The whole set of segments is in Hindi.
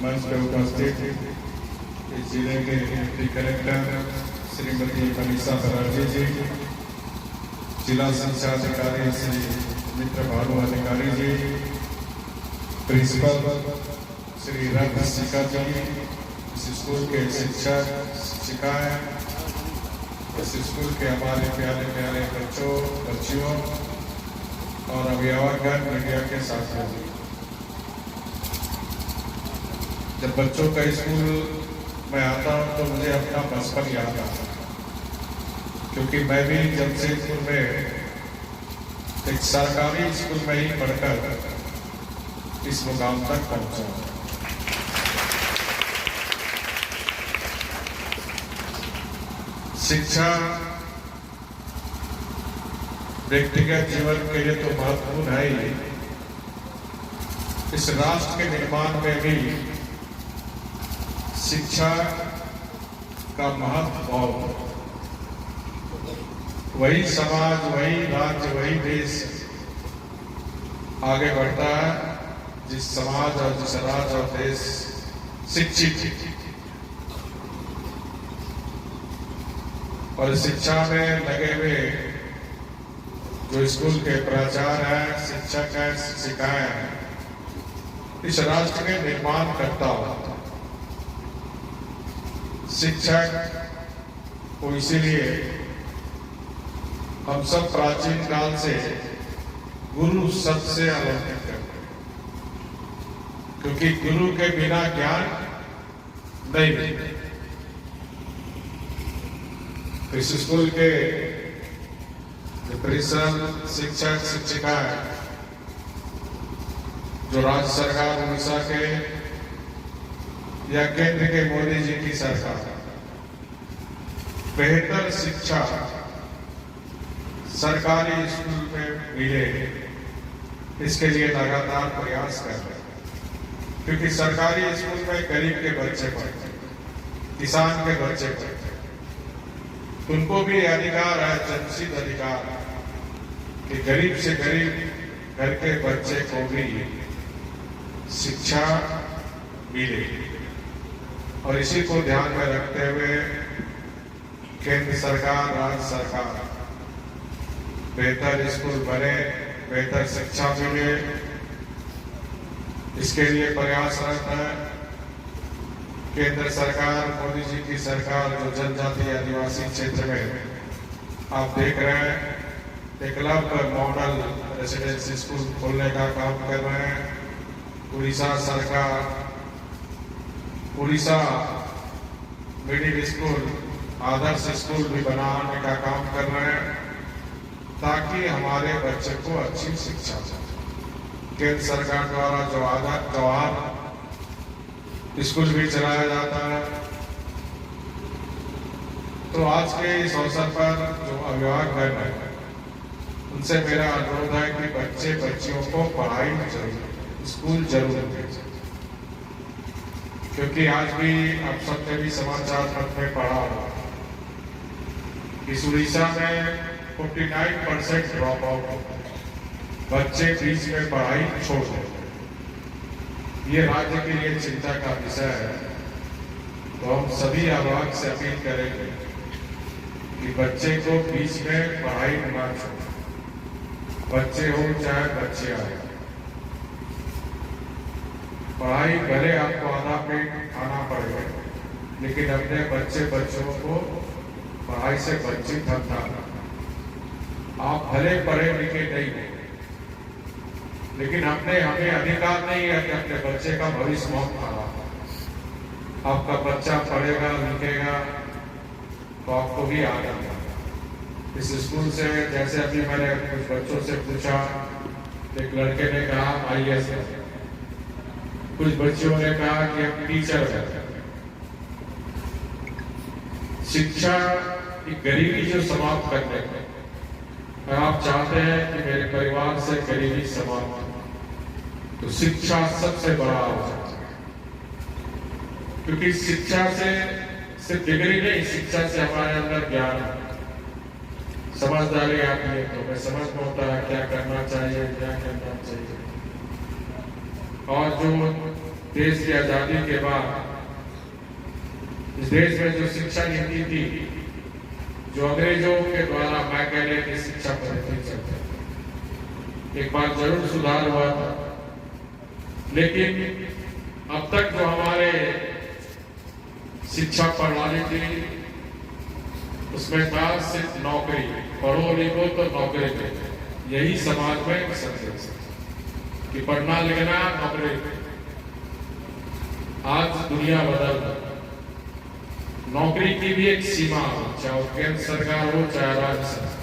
मंच पर उपस्थित इस जिले के डिप्टी कलेक्टर श्रीमती मनीषा बनर्जी जी, जिला शिक्षा अधिकारी श्री मित्र भानु अधिकारी जी, प्रिंसिपल श्री रघु शिखर जी, इस स्कूल के शिक्षक शिक्षिकाएं, इस स्कूल के हमारे प्यारे प्यारे बच्चों बच्चियों और अभिभावकगण, मीडिया के साथियों। जब बच्चों का स्कूल में आता हूँ तो मुझे अपना बचपन याद आता है, क्योंकि मैं भी जमशेदपुर में एक सरकारी स्कूल में ही पढ़कर इस मुकाम तक पहुंचा। शिक्षा व्यक्तिगत जीवन के लिए तो महत्वपूर्ण है ही, इस राष्ट्र के निर्माण में भी शिक्षा का महत्व बहुत। वही समाज, वही राज्य, वही देश आगे बढ़ता है जिस समाज और जिस राज्य और देश शिक्षित और शिक्षा में लगे हुए जो स्कूल के प्राचार्य हैं, शिक्षक हैं, शिक्षिकाएं हैं, इस राष्ट्र के निर्माण करता होता। शिक्षक को इसीलिए हम सब प्राचीन काल से गुरु शब्द से अलौकिक करते, क्योंकि गुरु के बिना ज्ञान नहीं मिलता। इस स्कूल के प्रिंसिपल शिक्षक शिक्षिका है, जो राज्य सरकार उड़ीसा के या केंद्र के मोदी जी की सरकार बेहतर शिक्षा सरकारी स्कूल में मिले, इसके लिए लगातार प्रयास कर रहे हैं। क्योंकि सरकारी स्कूल में गरीब के बच्चे पढ़ते, किसान के बच्चे पढ़ते, उनको भी अधिकार है, जन्मसिद्ध अधिकार, कि गरीब से गरीब घर के बच्चे को भी शिक्षा मिले। और इसी को ध्यान में रखते हुए केंद्र सरकार, राज्य सरकार बेहतर स्कूल बने, बेहतर शिक्षा मिले, इसके लिए प्रयासरत है। केंद्र सरकार, मोदी जी की सरकार जो जनजातीय आदिवासी क्षेत्र में आप देख रहे हैं, एकलव्य मॉडल रेसिडेंसी स्कूल खोलने का काम कर रहे हैं। उड़ीसा सरकार उड़ीसा मिडिल स्कूल, आदर्श स्कूल भी बनाने का काम कर रहे हैं, ताकि हमारे बच्चे को अच्छी शिक्षा मिले। केंद्र सरकार द्वारा जो जवाहर स्कूल भी चलाया जाता है। तो आज के इस अवसर पर जो अभिभावकगण हैं, उनसे मेरा अनुरोध है कि बच्चे बच्चियों को पढ़ाई जरूर, स्कूल जरूर भेजें। क्योंकि आज भी आप सबने भी समाचार पत्र में पढ़ा होगा कि उड़ीसा में 49% ड्रॉप आउट, बच्चे बीच में पढ़ाई छोड़ देते। ये राज्य के लिए चिंता का विषय है। तो हम सभी अभिभावक से अपील करेंगे कि बच्चे को बीच में पढ़ाई न छोड़ें, बच्चे हो चाहे बच्चे आए। पढ़ाई भले आपको आधा पेट खाना पड़ेगा, लेकिन अपने बच्चे बच्चों को पढ़ाई से वंचित मत करना। आप भले पढ़े लिखे नहीं हो, लेकिन हमें अधिकार नहीं है कि अपने बच्चे का भविष्य बहुत खराब। आपका बच्चा पढ़ेगा लिखेगा तो आपको भी आनंद आएगा। इस स्कूल से, जैसे अभी मैंने कुछ बच्चों से पूछा, एक लड़के ने कहा IAS, कुछ बच्चियों ने कहा कि हम टीचर हैं। शिक्षा की गरीबी जो समाप्त करने का, आप चाहते हैं कि मेरे परिवार से गरीबी समाप्त हो, तो शिक्षा सबसे बड़ा अवसर है। क्योंकि शिक्षा से सिर्फ डिग्री नहीं, शिक्षा से हमारे अंदर ज्ञान, समझदारी आती है। तो मैं समझ में होता है क्या करना चाहिए, क्या करना चाहिए। और जो देश की आजादी के बाद इस देश में जो शिक्षा नीति थी, जो अंग्रेजों के द्वारा मैकेले की शिक्षा पद्धति चलती, एक बार जरूर सुधार हुआ था, लेकिन अब तक जो हमारे शिक्षा प्रणाली थी उसमें था सिर्फ नौकरी, पढ़ो लिखो तो नौकरी दे, यही समाज में संदेश कि पढ़ना लिखना नौकरी। आज दुनिया बदल गई, नौकरी की भी एक सीमा हो, चाहे केंद्र सरकार हो चाहे राज्य सरकार,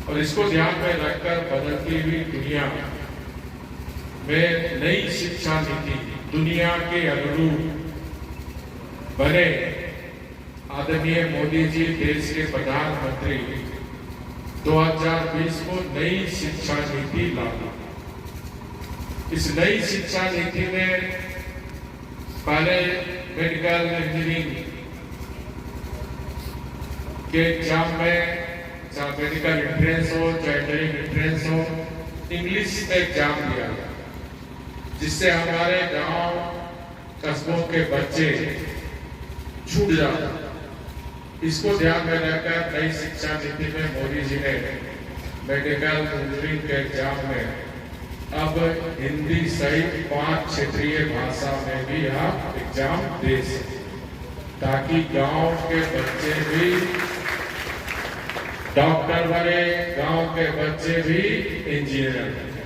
और इसको ध्यान में रखकर बदलती हुई दुनिया में नई शिक्षा नीति दुनिया के अनुरूप बने आदरणीय मोदी जी देश के प्रधानमंत्री 2020 को नई शिक्षा नीति लागू। इस नई शिक्षा नीति में पहले मेडिकल इंजीनियरिंग के एग्जाम में चाहे मेडिकल एंट्रेंस हो चाहे इंजीनियरिंग एंट्रेंस हो, इंग्लिश में एग्जाम दिया, जिससे हमारे गांव कस्बों के बच्चे छूट जाते। इसको ध्यान में रखकर नई शिक्षा नीति में मोदी जी ने मेडिकल इंजीनियरिंग के एग्जाम में अब हिंदी सहित 5 क्षेत्रीय भाषा में भी आप एग्जाम दे सकें, ताकि गांव के बच्चे भी डॉक्टर बने, गांव के बच्चे भी इंजीनियर बने।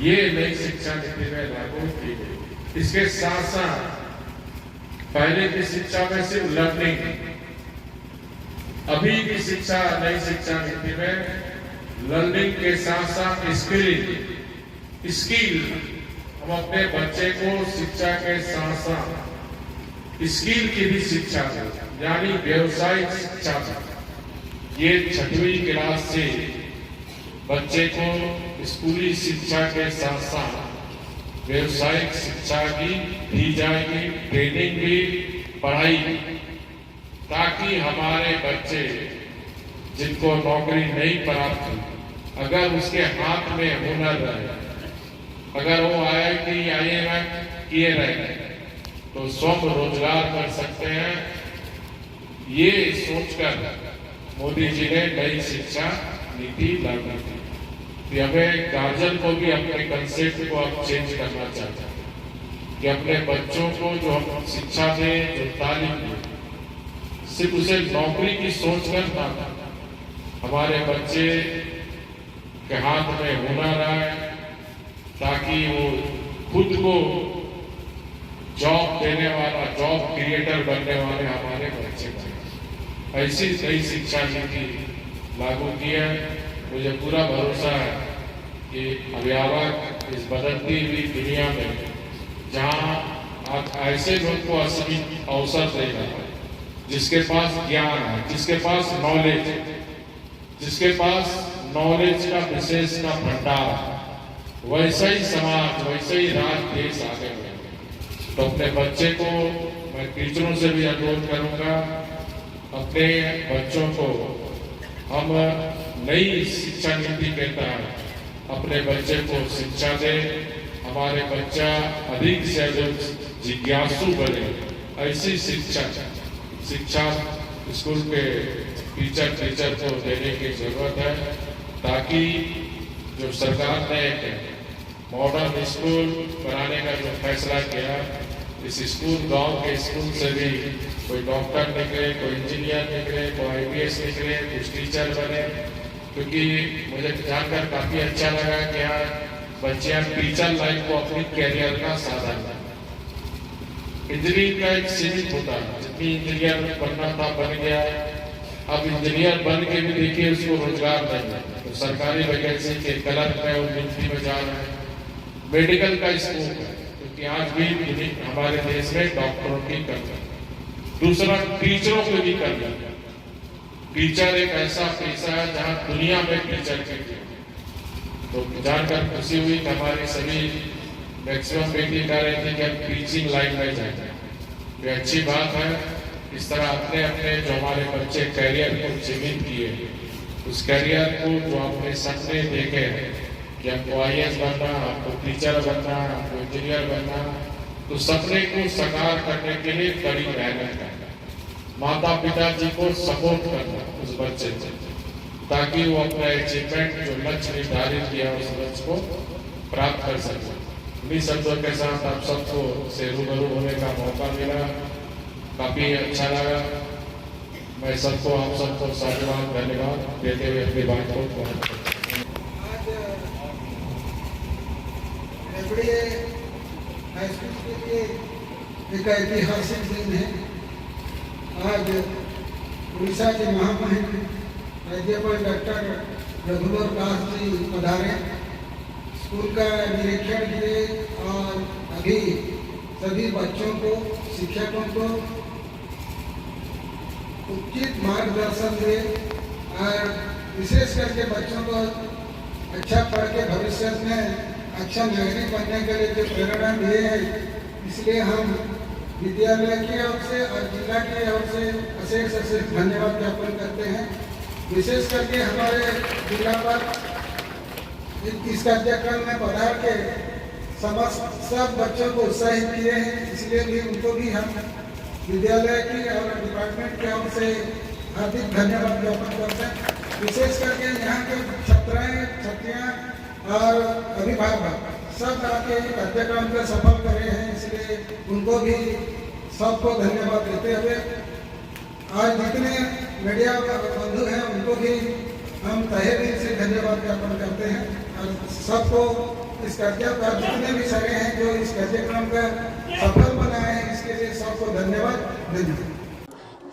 ये नई शिक्षा नीति में लागू की गई। इसके साथ साथ पहले की शिक्षा में सिर्फ लर्निंग, अभी की शिक्षा नई शिक्षा नीति में लर्निंग के साथ साथ स्किल हम अपने बच्चे को शिक्षा के साथ साथ स्किल की भी शिक्षा दें, यानी व्यवसायिक शिक्षा दें। ये 6वीं क्लास से बच्चे को स्कूली शिक्षा के साथ साथ व्यवसायिक शिक्षा की दी जाएगी, ट्रेनिंग भी, पढ़ाई भी, ताकि हमारे बच्चे जिनको नौकरी नहीं प्राप्त हुई, अगर उसके हाथ में हुनर रहे, अगर वो IIT IIM किए रहे तो स्वयं रोजगार कर सकते हैं। ये सोचकर मोदी जी ने नई शिक्षा नीति लागू की। हमें गार्जियन को भी अपने कंसेप्ट को अब चेंज करना चाहते हैं कि अपने बच्चों को जो हम शिक्षा दें, जो तालीम दें, सिर्फ उसे नौकरी की सोच कर ना, हमारे बच्चे के हाथ में हुनर आए, ताकि वो खुद को जॉब देने वाला, जॉब क्रिएटर बनने वाले हमारे बच्चे बने। ऐसी नई शिक्षा नीति लागू की है। मुझे पूरा भरोसा है कि अभिभावक इस बदलती हुई दुनिया में, जहां आप ऐसे लोग को असली अवसर देगा, जिसके पास ज्ञान है, जिसके पास नॉलेज है, जिसके पास नॉलेज का विशेष का भंडार है, वैसे ही समाज, वैसे ही राज्य, देश आगे बढ़ेगा। तो अपने बच्चे को मैं टीचरों से भी अनुरोध करूंगा, अपने बच्चों को हम नई शिक्षा नीति के तहत अपने बच्चे को शिक्षा दें, हमारे बच्चा अधिक से अधिक जिज्ञासु बने। ऐसी शिक्षा स्कूल के टीचर को देने की जरूरत है, ताकि जो सरकार ने एक मॉडर्न स्कूल बनाने का जो फैसला किया, इस स्कूल, गांव के स्कूल से भी कोई डॉक्टर निकले, कोई इंजीनियर निकले, कोई IPS निकले, कुछ टीचर बने। क्योंकि मुझे जानकर काफी अच्छा लगा कि यहाँ बच्चे टीचर लाइफ को अपनी कैरियर का साधन है। इंजीनियरिंग का एक सीमित होता है, जितनी इंजीनियर बनना था बन गया। अब इंजीनियर बन के भी देखिए उसको रोजगार नहीं है, तो सरकारी वैकेंसी के क्लर्क में और गिनती में जा रहे हैं। मेडिकल का स्कोप है, क्योंकि आज भी हमारे देश में डॉक्टरों की कमी है। दूसरा, टीचरों को भी कमी है। टीचर एक ऐसा पेशा है जहां दुनिया में टीचर की, तो जानकर खुशी हुई कि हमारी सभी मैक्सिमम बेटी कह रहे थे कि हम टीचिंग लाइन में जाएंगे। ये अच्छी बात है। इस तरह अपने अपने जो हमारे बच्चे कैरियर को जीवित किए, उस कैरियर को जो अपने सपने देखे कि हमको IAS बनना, हमको टीचर बनना, हमको इंजीनियर बनना, तो सपने को साकार करने के लिए कड़ी मेहनत करना, माता पिता जी को सपोर्ट करना उस बच्चे से, ताकि वो अपना अचीवमेंट जो लक्ष्य निर्धारित किया उस लक्ष्य को प्राप्त कर सके। इन्हीं शब्दों के साथ आप सबको से रूबरू होने का मौका मिला, काफी अच्छा लगा। मैं सबको आप सबको साधुवाद धन्यवाद देते हुए अपनी बात को पूर्ण करता हूँ। हाई स्कूल के लिए एक ऐतिहासिक दिन है। आज उड़ीसा के महामहिम राज्यपाल डॉक्टर रघुवर दास जी पधारे, स्कूल का निरीक्षण किए और अभी सभी बच्चों को, शिक्षकों को उचित मार्गदर्शन दे और विशेष करके बच्चों को अच्छा पढ़ के भविष्य में अच्छा नागरिक बनने के लिए जो प्रेरणा दिए हैं, इसलिए हम विद्यालय की ओर से और जिला की ओर से अशेष धन्यवाद ज्ञापन करते हैं। विशेष करके हमारे जिला पर इस कार्यक्रम में पधार के समस्त सब बच्चों को उत्साहित किए हैं, इसलिए भी उनको भी हम विद्यालय की और डिपार्टमेंट की ओर से हार्दिक धन्यवाद ज्ञापन करते हैं। विशेष करके यहाँ के छात्राएं, छात्रियाँ और अभिभावक सब आके कार्यक्रम को सफल कर रहे हैं, इसलिए उनको भी सबको धन्यवाद देते हुए आज जितने मीडिया बंधु हैं उनको भी हम तहे दिल से धन्यवाद ज्ञापन करते हैं और सबको इस कार्यक्रम का जितने भी सगे हैं जो इस कार्यक्रम का सफल बनाए हैं, इसके लिए सबको धन्यवाद।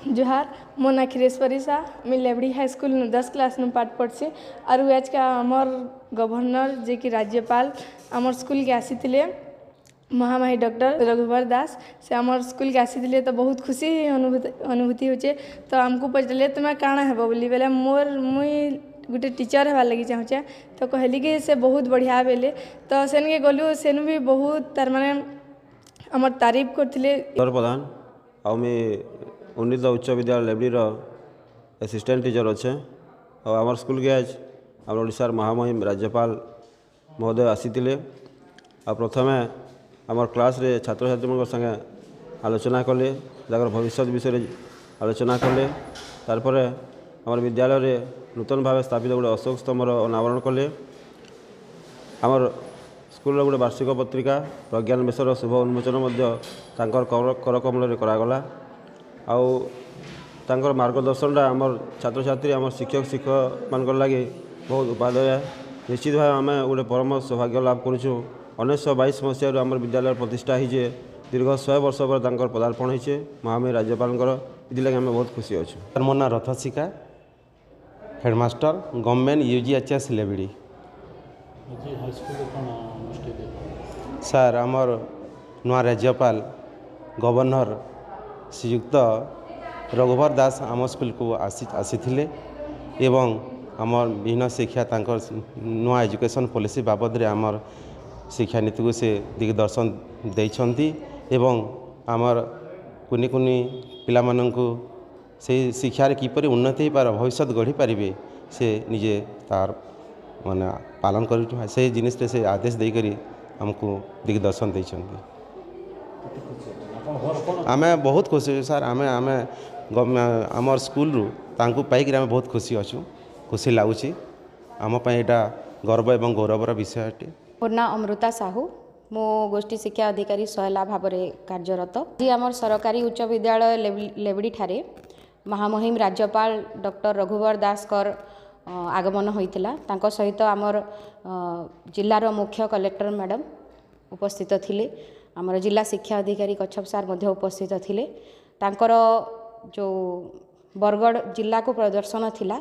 जोहार, मो ना खिरेश्वरी शाह, मैं लेबड़ी हाई स्कूल 10 क्लास में पाठ पढ़ी और आज का आमर गवर्नर जे कि राज्यपाल आमर स्कूल के आसी थे महामहिम डॉक्टर रघुवर दास से आमर स्कूल के आसी थे, तो बहुत खुशी अनुभूति होचे। तो आमको पचले तुम्हें काଣା है बोली बेले मोर मुई गोटे टीचर हवा लगी चाहूचे, तो कहली कि से बहुत बढ़िया बेले, तो सेन के गलु सेन भी बहुत तार माने आमर तारीफ करथिले। प्रधान आ उन्नीत उच्च विद्यालय लेबड़ी असिस्टेंट टीचर अच्छे और आम स्कूल के आज आम ओडिशार महामहिम राज्यपाल महोदय आसीथिले आ प्रथमे आम क्लास रे छात्र छात्री संगे आलोचना कले, जगह भविष्य विषय आलोचना कले, तार आम विद्यालय रे नूतन भाव स्थापित गोटे अशोक स्तंभर अनावरण कले। आमर स्कूल गोटे वार्षिक पत्रिका प्रज्ञान बेसर शुभ उन्मोचन करकमल करागला। आउ तांकर मार्गदर्शनटा आमर छात्र छात्री आमर शिक्षक शिक्षक मान लगे बहुत उपादेय। निश्चित भाव आम गोटे परम सौभाग्य लाभ करुँ। 1922 मसीह आम विद्यालय प्रतिष्ठा होइए, दीर्घ 100 वर्ष पर पदार्पण होइए महामहिम राज्यपाल, इतिलागि आम बहुत खुशी अच्छे। मो ना रथसिका, हेडमास्टर गवर्नमेंट UGHS लेबड़ी। सर आमर नुआ राज्यपाल गवर्नर श्रीयुक्त रघुवर दास आम स्कूल को आसी एवं आमर विभिन्न शिक्षा तांकर नुआ एजुकेशन पॉलिसी बाबद रे आमर शिक्षा नीति को से दिग्दर्शन देइछंती एवं आमर कुनी कुनी पिला माननकु से शिक्षार किपरि उन्नति पार भविष्य गढ़ी पारिबे से निजे तार माने पालन कर से जिनिस से आदेश दे करी हमको दिग्दर्शन देइछंती। आमे बहुत खुशी सर, आमे आमे आमर स्कूल रु तांकु पाई कि आमे बहुत खुशी अच्छु, खुशी लागुची। आम पई एटा गर्व एवं गौरवर विषय अटे। मोर ना अमृता साहू, मो गोष्ठी शिक्षा अधिकारी सहेला भाव में कार्यरत। जी आमर सरकारी उच्च विद्यालय लेबड़ी ठारे महामहिम राज्यपाल डॉक्टर रघुवर दास कर आगमन होइतिला। तांको सहित आमर जिलार मुख्य कलेक्टर मैडम उपस्थित थिले, आमर जिला शिक्षा अधिकारी कच्छप सार मध्य उपस्थित थिले। तांकर जो बरगढ़ जिला को प्रदर्शन थिला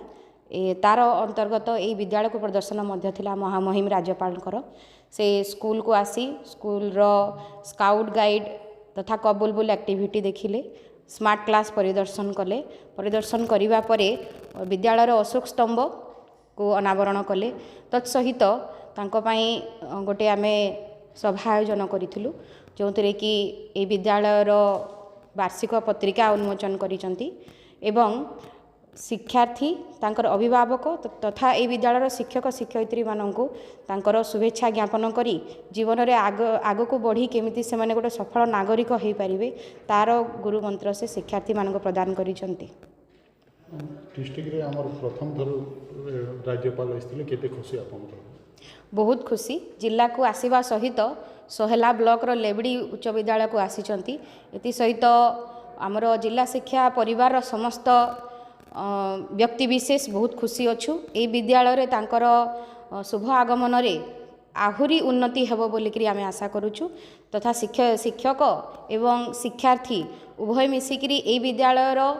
तार अंतर्गत यही विद्यालय को प्रदर्शन मध्य थिला महामहिम राज्यपाल से स्कूल को आसी स्कूल रो स्काउट गाइड तथा कबुलबुल एक्टिविटी देखिले, स्मार्ट क्लास परिदर्शन कले। परिदर्शन करिबा परे विद्यालय अशोक स्तंभ को अनावरण कले। तत्सहित तांको पई गोटे आमे सभा आयोजन करिथिलु, जोंतरे कि ए विद्यालय वार्षिक पत्रिका उन्मोचन करिसंती एवं शिक्षार्थी तांकर अभिभावक तथा ए विद्यालय शिक्षक शिक्षयित्री माननकु तांकर शुभेच्छा ज्ञापन करी जीवन रे आग को बढ़ी केमिति से माने गोटे सफल नागरिक हो पारिबे तार गुरु मंत्र से शिक्षार्थी मानक प्रदान करिसंती। डिस्ट्रिक्ट रे हमर प्रथम थर राज्यपाल आइथिले केते खुशी आपन? बहुत खुशी। जिला को आसीबा सहित सोहेला ब्लॉक रो लेबड़ी उच्च विद्यालय को आसीचंती। एति सहित आमर जिला शिक्षा परिवार रो समस्त व्यक्ति विशेष बहुत खुशी अच्छु। ए विद्यालय रे तांकर शुभ आगमन रे आहुरी उन्नति हेबो बोलिकरी आमे आशा करूछु तथा शिक्षक एवं शिक्षार्थी उभय मिसिकरी ए विद्यालय रो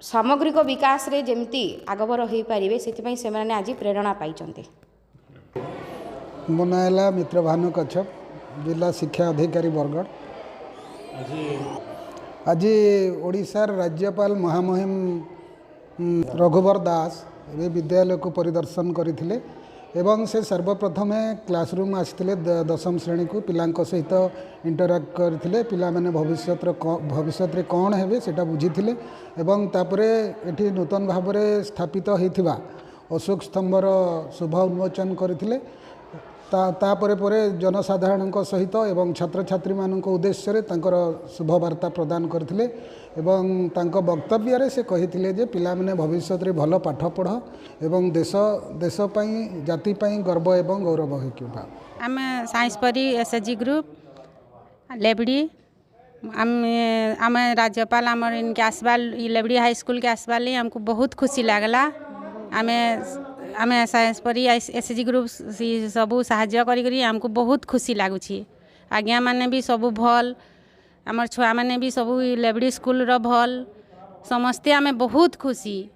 सामग्रिक विकास रे जेमती आगबर हो पारिबे सेति से माने आज प्रेरणा पाइचंती। मो नाम है मित्र भानु कच्छप, जिला शिक्षा अधिकारी बरगढ़। आज ओडिशार राज्यपाल महामहिम रघुवर दास ये विद्यालय को परिदर्शन करथिले एवं से सर्वप्रथम क्लासरूम आसिथिले दशम श्रेणी को पिलांक सहित इंटराक्ट करथिले। पिला माने भविष्य रे कौन हेबे सेटा बुझीथिले एवं तापरे एठी नूतन भाव में स्थापित होइथिबा अशोक स्तंभर शुभ उन्मोचन करथिले। तापरे परे जनसाधारण सहित एवं छात्र छात्री मान उद्देश्य रे तांकर शुभ वार्ता प्रदान करथिले एवं तांको वक्तव्य रे से कहिथिले जे पिला माने भविष्य रे भल पाठ पढ़ एवं देश पई जाति पई गर्व एवं गौरव होइकिबा। आम साइंस परी एसएचजी ग्रुप लेबड़ी आम राज्यपाल आम इनके आसबा लेबड़ी हाई स्कूल के आसबा हमको बहुत खुशी लगला। आम साइंस परी एसएचजी ग्रुप सबू साहाय्य करी हमको बहुत खुशी लगुच। आज्ञा माने भी सबू भल आमर छुआ माने भी सबू लेबड़ी स्कूल रो भल समस्ते आम बहुत खुशी।